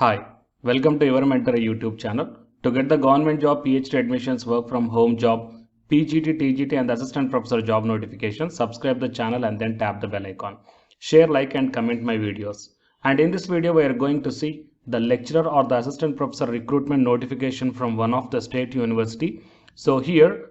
Hi, welcome to Your Mentor YouTube channel. To get the government job, PhD admissions, work from home job, PGT, TGT and assistant professor job notifications, subscribe the channel and then tap the bell icon. Share, like and comment my videos. And in this video, we are going to see the lecturer or the assistant professor recruitment notification from one of the state university. So here,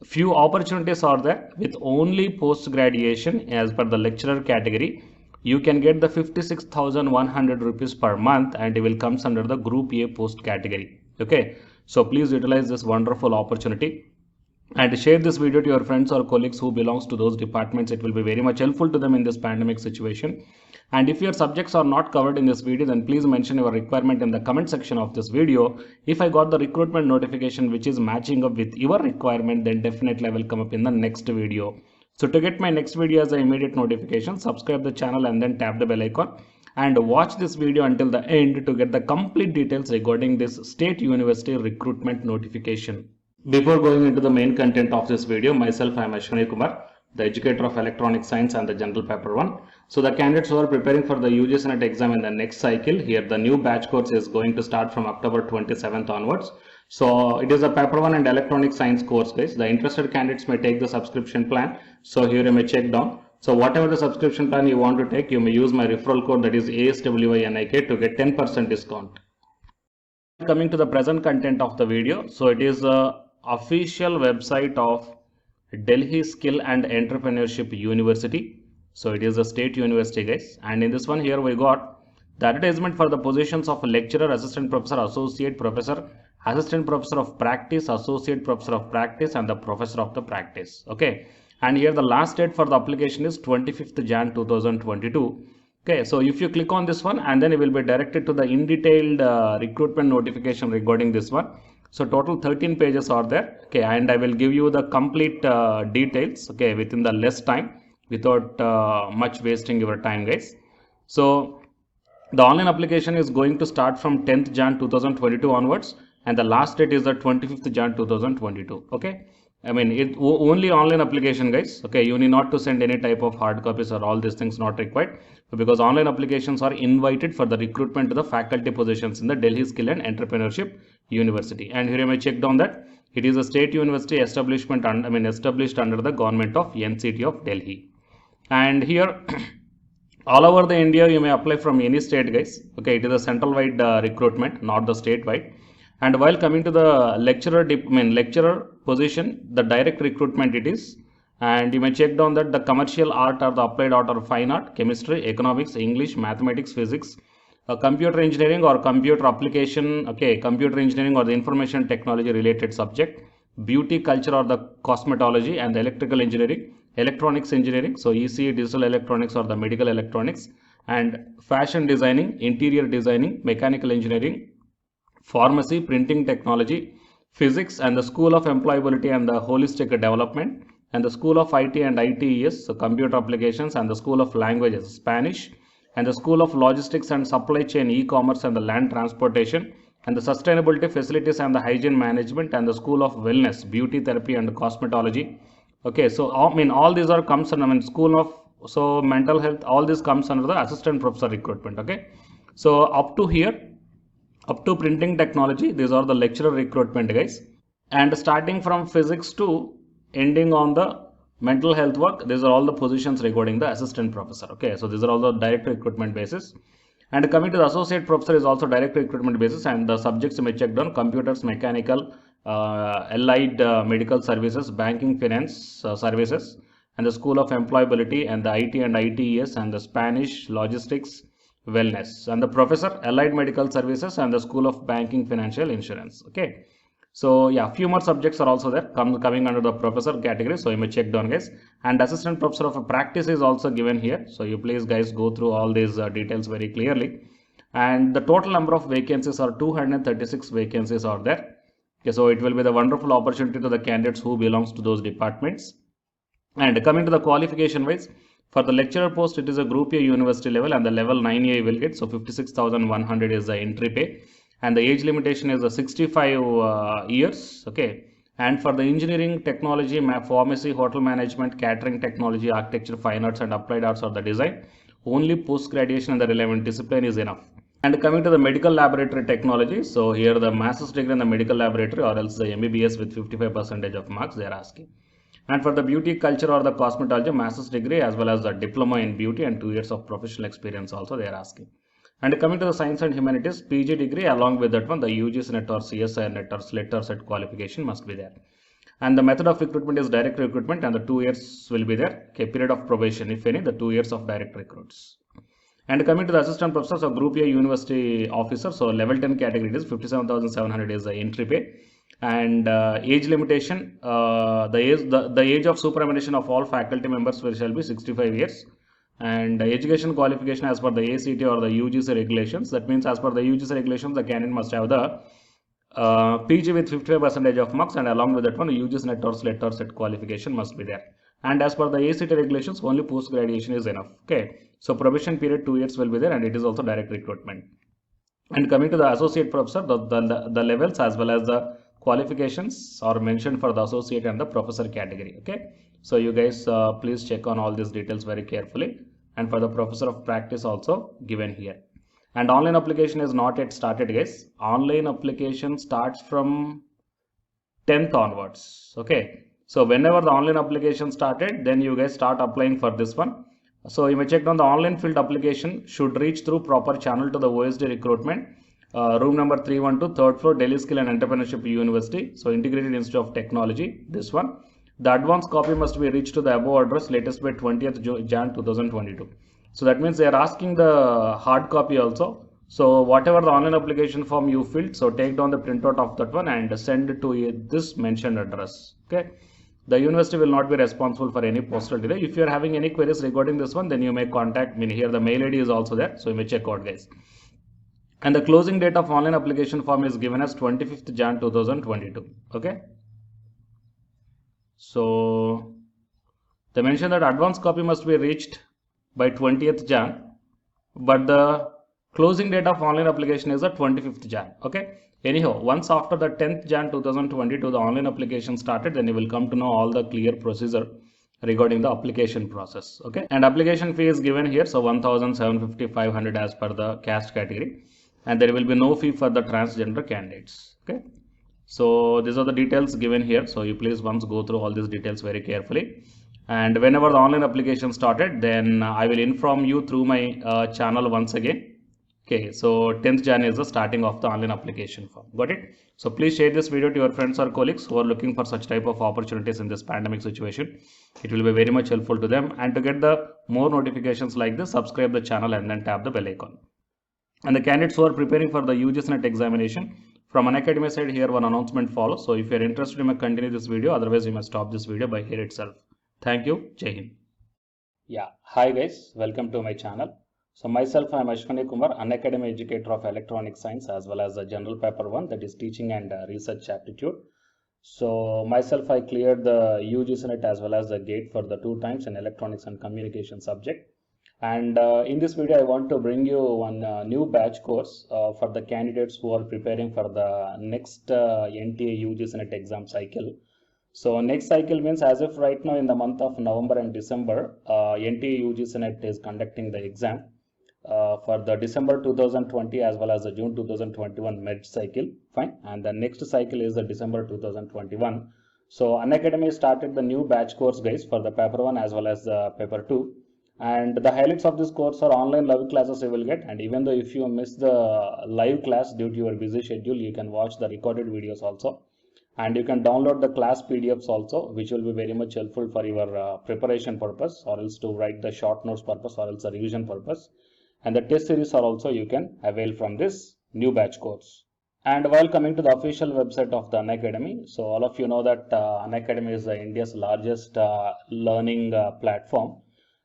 few opportunities are there with only post graduation as per the lecturer category. You can get the 56,100 rupees per month and it will comes under the group A post category. Okay, so please utilize this wonderful opportunity and share this video to your friends or colleagues who belongs to those departments. It will be very much helpful to them in this pandemic situation. And if your subjects are not covered in this video, then please mention your requirement in the comment section of this video. If I got the recruitment notification which is matching up with your requirement, then definitely I will come up in the next video. So to get my next video as an immediate notification, subscribe the channel and then tap the bell icon and watch this video until the end to get the complete details regarding this state university recruitment notification. Before going into the main content of this video, myself I am Ashwani Kumar, the educator of electronic science and the general paper 1. So the candidates who are preparing for the UGC NET exam in the next cycle, here the new batch course is going to start from October 27th onwards. So it is a paper 1 and electronic science course guys. The interested candidates may take the subscription plan. So here you may check down. So whatever the subscription plan you want to take, you may use my referral code, that is ASWINIK, to get 10% discount. Coming to the present content of the video. So it is a official website of Delhi Skill and Entrepreneurship University. So it is a state university guys, and in this one here we got the advertisement for the positions of lecturer, assistant professor, associate professor, assistant professor of practice, associate professor of practice and the professor of the practice. Okay, and here the last date for the application is 25th Jan 2022. Okay, so if you click on this one and then you will be directed to the in detailed recruitment notification regarding this one. So total 13 pages are there. Okay, and I will give you the complete details, okay, within the less time without much wasting your time guys. So the online application is going to start from 10th Jan 2022 onwards and the last date is the 25th Jan 2022. Okay, I mean it only online application guys. Okay, you need not to send any type of hard copies or all these things not required, because online applications are invited for the recruitment to the faculty positions in the Delhi Skill and Entrepreneurship University. And here you may check down that it is a state university establishment and established under the government of NCT of Delhi. And here all over the India you may apply from any state guys. Okay, it is a central wide recruitment, not the state wide. And while coming to the lecturer position, the direct recruitment it is. And you may check down that the commercial art or the applied art or fine art, chemistry, economics, English, mathematics, physics, computer engineering or computer application, okay, computer engineering or the information technology related subject, beauty, culture or the cosmetology and the electrical engineering, electronics engineering, so ECE, digital electronics or the medical electronics, and fashion designing, interior designing, mechanical engineering, pharmacy, printing technology, physics and the School of Employability and the Holistic Development, and the School of IT and ITES, so computer applications, and the School of Languages, Spanish, and the School of Logistics and Supply Chain, E-commerce and the Land Transportation, and the Sustainability, Facilities and the Hygiene Management, and the School of Wellness, Beauty Therapy and Cosmetology. Okay, so all these are comes under School of mental health, all this comes under the assistant professor recruitment. Okay, so up to here, up to printing technology, these are the lecturer recruitment guys, and starting from physics to ending on the mental health work, these are all the positions regarding the assistant professor. Okay, so these are all the direct recruitment basis. And coming to the associate professor is also direct recruitment basis, and the subjects you may check down: computers, mechanical, allied medical services, banking, finance services, and the School of Employability, and the IT and ITES, and the Spanish, logistics, wellness, and the professor, allied medical services, and the School of Banking, Financial, Insurance. Okay, so yeah, few more subjects are also there coming under the professor category, so you may check down guys. And assistant professor of practice is also given here, so you please guys go through all these details very clearly. And the total number of vacancies are 236 vacancies are there. Okay, so it will be the wonderful opportunity to the candidates who belongs to those departments. And coming to the qualification wise, for the lecturer post it is a group A university level and the level 9A you will get, so 56,100 is the entry pay, and the age limitation is 65 years. Okay, and for the engineering, technology, pharmacy, hotel management, catering technology, architecture, fine arts and applied arts or the design, only post graduation in the relevant discipline is enough. And coming to the medical laboratory technology, so here the master's degree in the medical laboratory or else the MBBS with 55% of marks they are asking. And for the beauty culture or the cosmetology, master's degree as well as the diploma in beauty and 2 years of professional experience also they are asking. And coming to the science and humanities, PG degree along with that one, the UGC NET or CSIR NET or SLET or SET qualification must be there. And the method of recruitment is direct recruitment and the 2 years will be there. Okay, period of probation, if any, the 2 years of direct recruits. And coming to the assistant professor, so Group A university officer, so level 10 category it is 57,700 is the entry pay. And age limitation, the age of superannuation of all faculty members shall be 65 years. And education qualification as per the ACT or the UGC regulations, that means as per the UGC regulations, the candidate must have the PG with 55% of marks, and along with that one, UGC NET or SLET or SET qualification must be there. And as per the ACT regulations, only post graduation is enough. Okay, so probation period 2 years will be there, and it is also direct recruitment. And coming to the associate professor, the levels as well as the qualifications are mentioned for the associate and the professor category. Okay, so you guys please check on all these details very carefully. And for the professor of practice also given here. And online application is not yet started, guys. Online application starts from 10th onwards. Okay, so whenever the online application started, then you guys start applying for this one. So you may check down the online field application should reach through proper channel to the OSD recruitment, room number 312, third floor, Delhi Skill and Entrepreneurship University. So Integrated Institute of Technology, this one. The advance copy must be reached to the above address latest by 20th Jan 2022. So that means they are asking the hard copy also. So whatever the online application form you filled, so take down the printout of that one and send it to this mentioned address. Okay. The university will not be responsible for any postal delay. If you are having any queries regarding this one, then you may contact me. Here the mail ID is also there, so you may check out, guys. And the closing date of online application form is given as 25th Jan 2022. Okay. So they mentioned that advance copy must be reached by 20th Jan, but the closing date of online application is the 25th Jan. Okay. Anyhow, once after the 10th Jan 2022, the online application started, then you will come to know all the clear procedure regarding the application process. Okay. And application fee is given here. So 1,750, 500 as per the caste category. And there will be no fee for the transgender candidates. Okay. So these are the details given here. So you please once go through all these details very carefully. And whenever the online application started, then I will inform you through my channel once again. Okay, so 10th Jan is the starting of the online application form. Got it? So please share this video to your friends or colleagues who are looking for such type of opportunities in this pandemic situation. It will be very much helpful to them. And to get the more notifications like this, subscribe the channel and then tap the bell icon. And the candidates who are preparing for the UGC NET examination, from Unacademy side, here one announcement follows. So if you are interested, you may continue this video. Otherwise, you must stop this video by here itself. Thank you. Jai Hind. Yeah. Hi guys. Welcome to my channel. So myself, I am Ashwani Kumar, Unacademy educator of electronic science as well as the general paper 1, that is teaching and research aptitude. So myself, I cleared the UGC NET as well as the GATE for the 2 times in electronics and communication subject. And in this video, I want to bring you one new batch course for the candidates who are preparing for the next NTA UGC NET exam cycle. So next cycle means as if right now in the month of November and December, NTA UGC NET is conducting the exam for the December 2020 as well as the June 2021 merit cycle. Fine. And the next cycle is the December 2021. So Unacademy started the new batch course, guys, for the paper 1 as well as the paper 2. And the highlights of this course are online live classes you will get. And even though if you miss the live class due to your busy schedule, you can watch the recorded videos also. And you can download the class PDFs also, which will be very much helpful for your preparation purpose, or else to write the short notes purpose, or else the revision purpose. And the test series are also you can avail from this new batch course. And while coming to the official website of the Unacademy, so all of you know that Unacademy is India's largest learning platform.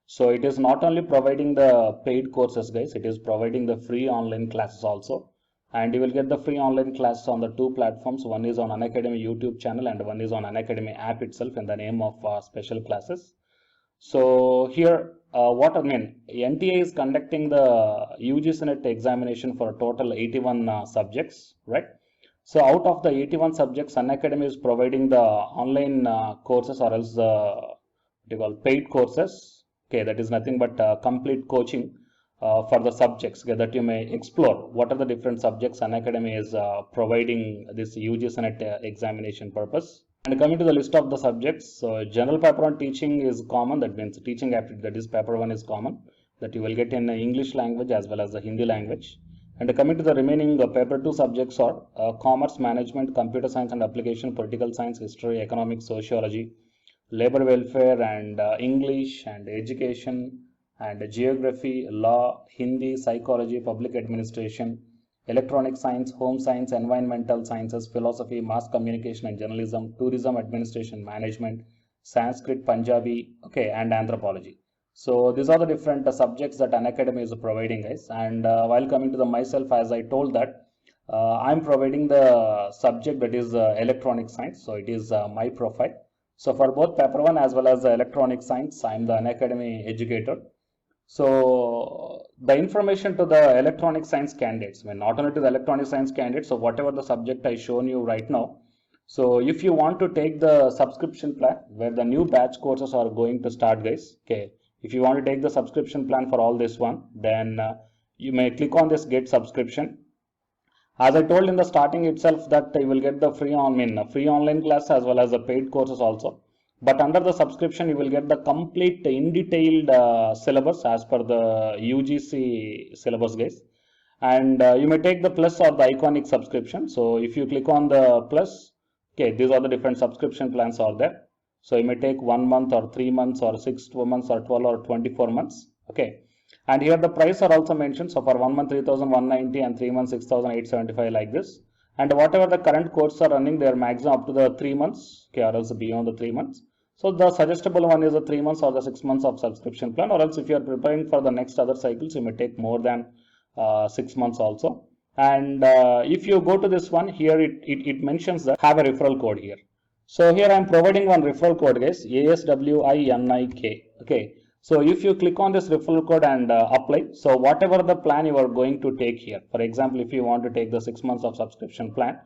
So it is not only providing the paid courses, guys, it is providing the free online classes also. And you will get the free online classes on the 2 platforms. One is on Unacademy YouTube channel and one is on Unacademy app itself in the name of special classes. So here, what I mean, NTA is conducting the UGC NET examination for a total 81 subjects, right? So out of the 81 subjects, Unacademy is providing the online courses or else the paid courses. Okay, that is nothing but complete coaching for the subjects, okay, that you may explore what are the different subjects Unacademy is providing this UGC NET examination purpose. And coming to the list of the subjects, so general paper 1 teaching is common, that means teaching aptitude, that is paper 1 is common, that you will get in English language as well as the Hindi language. And coming to the remaining paper 2 subjects are commerce, management, computer science and application, political science, history, economics, sociology, labor welfare and English and education and geography, law, Hindi, psychology, public administration, electronic science, home science, environmental sciences, philosophy, mass communication and journalism, tourism, administration, management, Sanskrit, Punjabi, okay, and anthropology. So these are the different subjects that Unacademy is providing, guys. And while coming to the myself, as I told that I'm providing the subject that is electronic science. So it is my profile. So for both paper 1 as well as the electronic science, I'm the Unacademy educator. So the information to the electronic science candidates, I mean, not only to the electronic science candidates, so whatever the subject I shown you right now. So if you want to take the subscription plan where the new batch courses are going to start, guys, okay, if you want to take the subscription plan for all this one, then you may click on this get subscription. As I told in the starting itself that you will get the free online class as well as the paid courses also. But under the subscription, you will get the complete in detailed syllabus as per the UGC syllabus, guys. And you may take the plus or the iconic subscription. So if you click on the plus, okay, these are the different subscription plans are there. So you may take 1 month or 3 months or 6 months or 12 or 24 months. Okay. And here the price are also mentioned. So for 1 month 3,190 and 3 months 6,875 like this. And whatever the current courses are running, they are maximum up to the 3 months, okay, or else beyond the 3 months. So the suggestible one is the 3 months or the 6 months of subscription plan, or else if you are preparing for the next other cycles, you may take more than 6 months also. And if you go to this one here, it mentions that have a referral code here. So here I am providing one referral code, guys, ASWINIK. Okay. So if you click on this referral code and apply, so whatever the plan you are going to take here, for example, if you want to take the 6 months of subscription plan,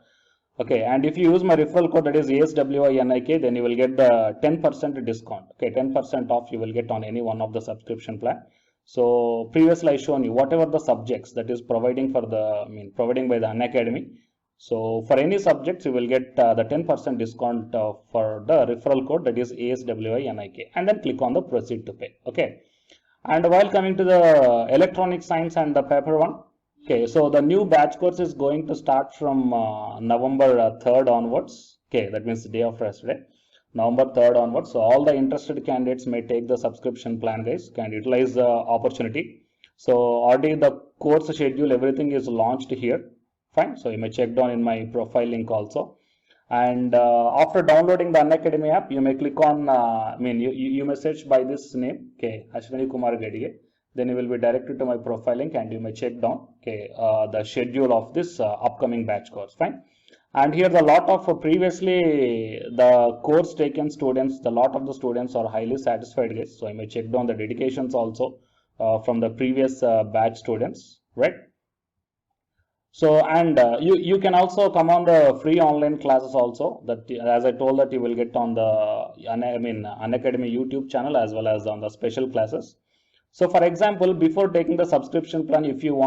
okay, and if you use my referral code that is ASWINIK, then you will get the 10% discount. Okay, 10% off you will get on any one of the subscription plan. So previously I shown you whatever the subjects that is providing for the providing by the Unacademy. So for any subjects you will get the 10% discount for the referral code that is ASWINIK, and then click on the proceed to pay. Okay, and while coming to the electronic science and the paper 1. Okay, so the new batch course is going to start from November 3rd onwards. Okay, that means the day after yesterday, November 3rd onwards. So all the interested candidates may take the subscription plan, guys, can utilize the opportunity. So already the course schedule, everything is launched here. Fine. So you may check down in my profile link also. And after downloading the Unacademy app, you may click on, you may search by this name, okay, Ashwini Kumar Gadige. Then you will be directed to my profile link and you may check down, okay, the schedule of this upcoming batch course. Fine. And here the lot of previously the course taken students, the lot of the students are highly satisfied, guys. So I may check down the dedications also from the previous batch students, right? So and you can also come on the free online classes also, that as I told that you will get on the Unacademy YouTube channel as well as on the special classes. So for example, before taking the subscription plan, if you want